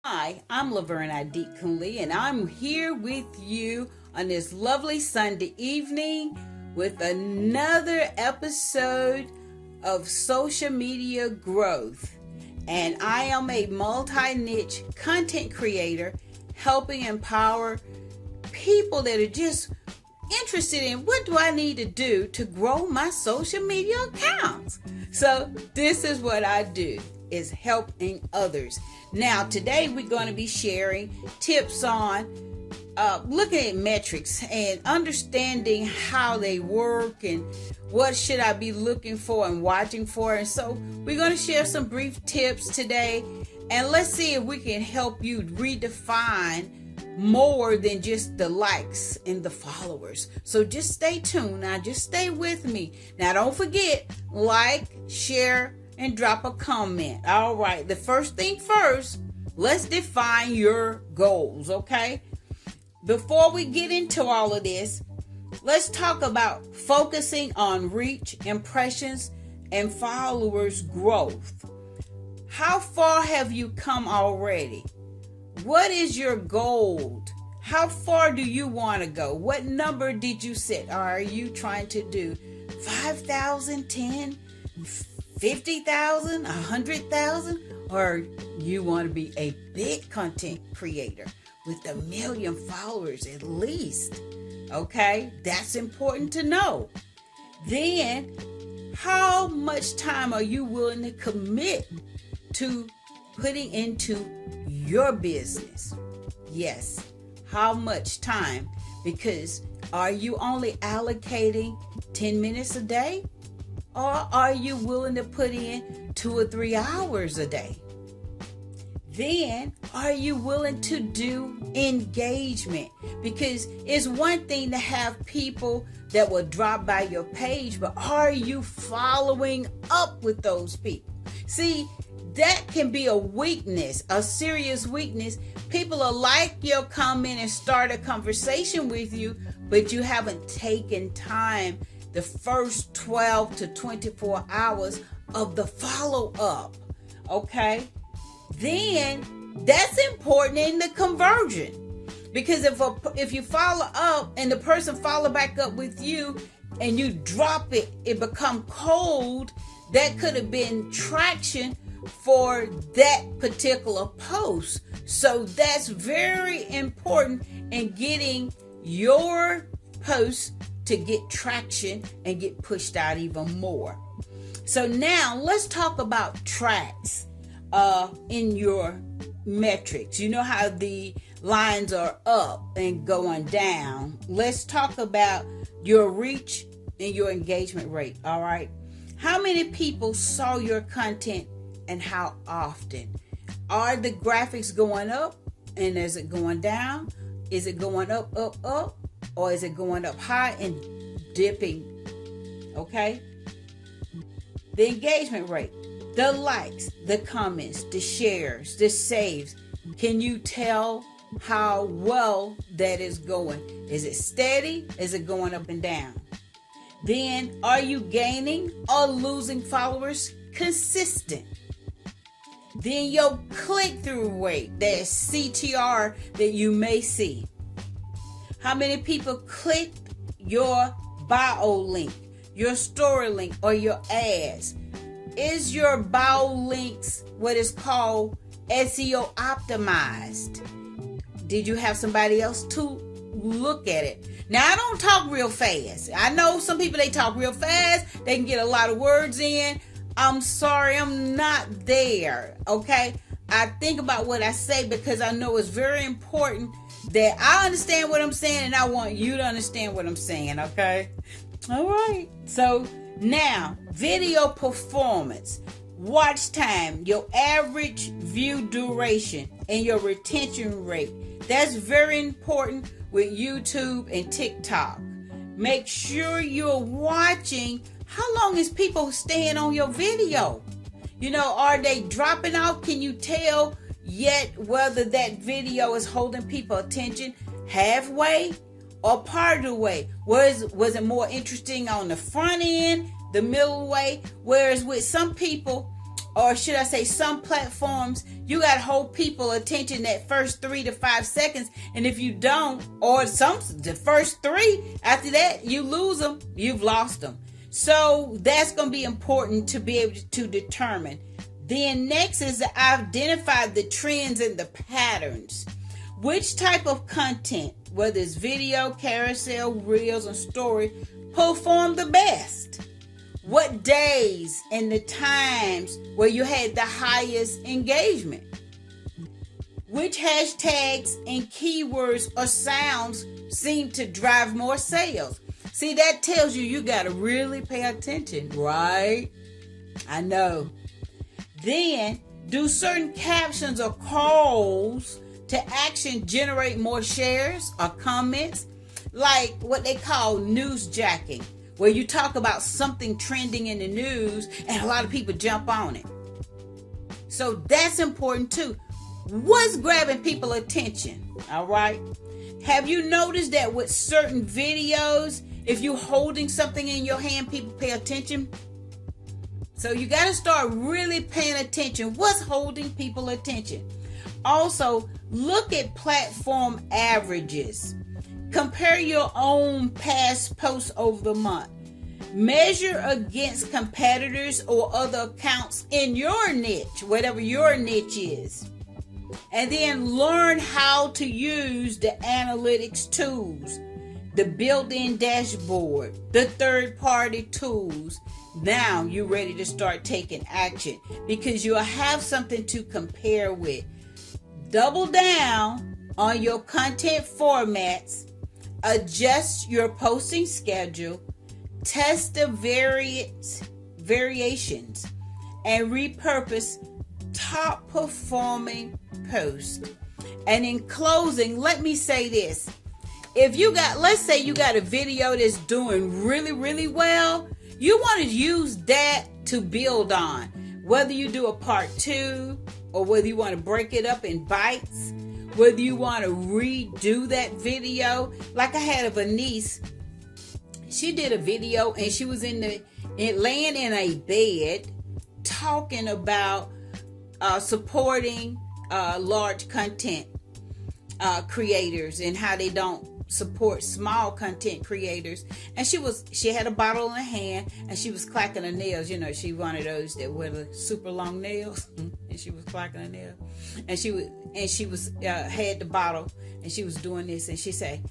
Hi, I'm Laverne Adik Kunle, and I'm here with you on this lovely Sunday evening with another episode of Social Media Growth. And I am a multi-niche content creator helping empower people that are just interested in what do I need to do to grow my social media accounts. So this is what I do, is helping others. Now today we're going to be sharing tips on looking at metrics and understanding how they work and what should I be looking for and watching for. And so we're going to share some brief tips today, and let's see if we can help you redefine more than just the likes and the followers. So just stay tuned now, just stay with me. Now don't forget, like, share, and drop a comment. All right, the first thing first, let's define your goals, okay? Before we get into all of this, let's talk about focusing on reach, impressions, and followers growth. How far have you come already? What is your goal? How far do you want to go? What number did you set? Are you trying to do 5,000, 10, 50,000, 100,000? Or you want to be a big content creator with 1 million followers at least? Okay, that's important to know. Then, how much time are you willing to commit to putting into your business? Yes, how much time? Because are you only allocating 10 minutes a day? Or are you willing to put in 2 or 3 hours a day? Then, are you willing to do engagement? Because it's one thing to have people that will drop by your page, but are you following up with those people? See, that can be a weakness, a serious weakness. People will like your comment and start a conversation with you, but you haven't taken time the first 12 to 24 hours of the follow-up, okay? Then that's important in the conversion, because if you follow up and the person follow back up with you and you drop it, it become cold. That could have been traction for that particular post. So that's very important in getting your post to get traction and get pushed out even more. So now let's talk about tracks in your metrics. You know how the lines are up and going down. Let's talk about your reach and your engagement rate. All right, how many people saw your content and how often? Are the graphics going up and is it going down? Is it going up, or is it going up high and dipping? Okay, the engagement rate, the likes, the comments, the shares, the saves. Can you tell how well that is going? Is it steady? Is it going up and down? Then, are you gaining or losing followers? Consistent. Then your click-through rate, that CTR that you may see. How many people clicked your bio link, your story link, or your ads? Is your bio links what is called SEO optimized? Did you have somebody else to look at it? Now, I don't talk real fast. I know some people, they talk real fast. They can get a lot of words in. I'm sorry, I'm not there, okay? I think about what I say because I know it's very important that I understand what I'm saying, and I want you to understand what I'm saying, okay? All right. So now, video performance, watch time, your average view duration, and your retention rate. That's very important with YouTube and TikTok. Make sure you're watching. How long is people staying on your video? You know, are they dropping off? Can you tell yet whether that video is holding people attention halfway or part of the way? Was it more interesting on the front end, the middle way? Whereas with some people, or should I say some platforms, you got to hold people attention that first 3 to 5 seconds. And if you don't, or the first 3, after that, you lose them, you've lost them. So that's going to be important to be able to determine. Then next is to identify the trends and the patterns. Which type of content, whether it's video, carousel, reels, and story, perform the best? What days and the times where you had the highest engagement? Which hashtags and keywords or sounds seem to drive more sales? See, that tells you got to really pay attention, right? I know. Then, do certain captions or calls to action generate more shares or comments? Like what they call newsjacking, where you talk about something trending in the news and a lot of people jump on it. So that's important too. What's grabbing people's attention? All right. Have you noticed that with certain videos, if you're holding something in your hand, people pay attention? So you got to start really paying attention. What's holding people attention? Also, look at platform averages. Compare your own past posts over the month. Measure against competitors or other accounts in your niche, whatever your niche is. And then learn how to use the analytics tools, the built-in dashboard, the third-party tools. Now you're ready to start taking action because you'll have something to compare with. Double down on your content formats, adjust your posting schedule, test the variations, and repurpose top performing posts. And in closing, let me say this. If let's say you got a video that's doing really, really well, you want to use that to build on. Whether you do a part 2 or whether you want to break it up in bites, whether you want to redo that video. Like I had a niece, she did a video and she was laying in a bed talking about supporting large content creators and how they don't support small content creators. And she had a bottle in her hand and she was clacking her nails. You know, she one of those that wear the super long nails, and she was clacking her nails. And she was had the bottle and she was doing this, and she said,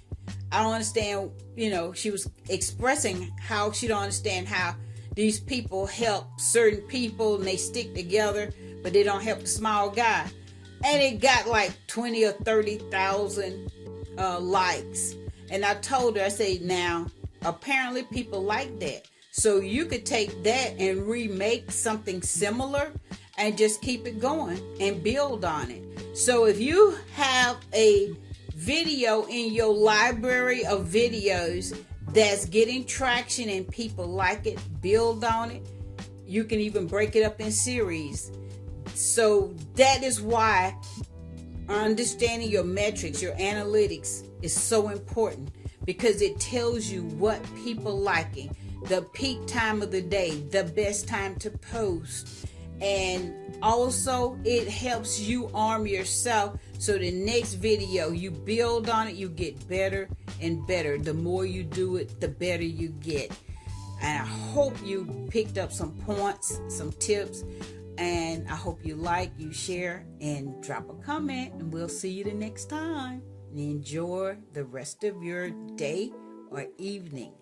I don't understand. You know, she was expressing how she don't understand how these people help certain people and they stick together, but they don't help the small guy. And it got like 20 or 30,000 likes. And I told her, I said, now, apparently people like that. So you could take that and remake something similar and just keep it going and build on it. So if you have a video in your library of videos that's getting traction and people like it, build on it. You can even break it up in series. So that is why understanding your metrics, your analytics is so important, because it tells you what people liking, the peak time of the day, the best time to post. And also it helps you arm yourself so the next video you build on it, you get better and better. The more you do it, the better you get. And I hope you picked up some points, some tips. And I hope you like, you share, and drop a comment. And we'll see you the next time. And enjoy the rest of your day or evening.